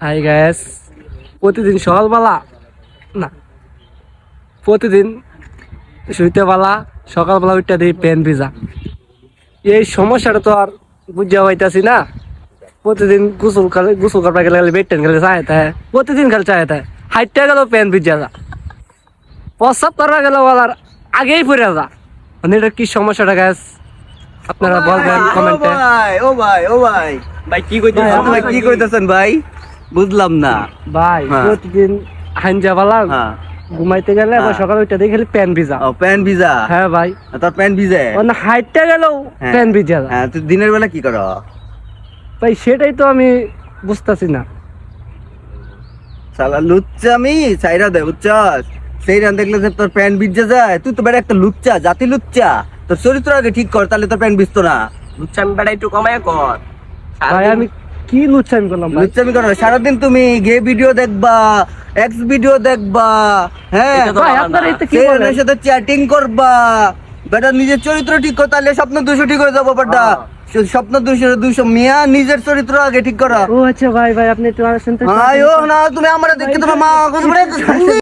High gas, প্রতিদিন সকালবেলা না প্রতিদিন শুইতে বেলা সকালবেলা উঠতে দিই প্যান ভিজা। এই সমস্যাটা তো আর বুঝা পাইতাছি না। প্রতিদিন গোসল করবা গেলে খালি বেড টেন গেলে চায় তাই, প্রতিদিন খালি চায় তাই, হাইটটা গেল প্যান ভিজা যা, প্রস্রাব করা গেল বলার আগেই পড়ে যা। মানে এটা কি সমস্যাটা গ্যাস আপনারা বলবেন কমেন্টে। ও ভাই ভাই কি কইতেছেন ভাই, কি কইতেছেন ভাই? বুঝলাম না ভাই হ্যাঁ। প্রতিদিন হাঞ্জা বেলা হ্যাঁ ঘুমাইতে গেলে আবার হ্যাঁ। সকালে উঠতে দেখি খালি প্যান ভিজা। ও প্যান ভিজা? হ্যাঁ ভাই, তোর প্যান ভিজে? মানে হাইটটা গেল হ্যাঁ। প্যান ভিজা যা। হ্যাঁ তুই দিনের বেলা কি করো ভাই সেটাই তো আমি বুঝতাছি না। শালা লুচ্চামি চাইরা দে বুঝছস, সেই রান দেখলে যে তোর প্যান ভিজে যায়, তুই তো বেটা একটা লুচ্চা, জাতি লুচ্চা। তোর চরিত্র আগে ঠিক কর, তাহলে তোর প্যান ভিজতো না। লুচ্চামি বেটা একটু কমায় কর। ভাই আমি কি লুচ্ছামি করলাম ভাই? লুচ্চামি করো সারাদিন, তুমি গে ভিডিও দেখবা, এক্স ভিডিও দেখবা, হ্যাঁ এটা তো ভাই আমার আপনার না। এতে কি সেই বলেন? রানের সাথে চ্যাটিং করবা। বেটা নিজের চরিত্র ঠিক কর, তাহলে স্বপ্ন 200 ঠিক হয়ে যাবো বেটা। স্বপ্ন 200 মিয়া, নিজের চরিত্র আগে ঠিক করা। ও আচ্ছা ভাই, ভাই আপনি একটু আর শুনতে আয় ও না, তুমি আমার দেখে তোমার মা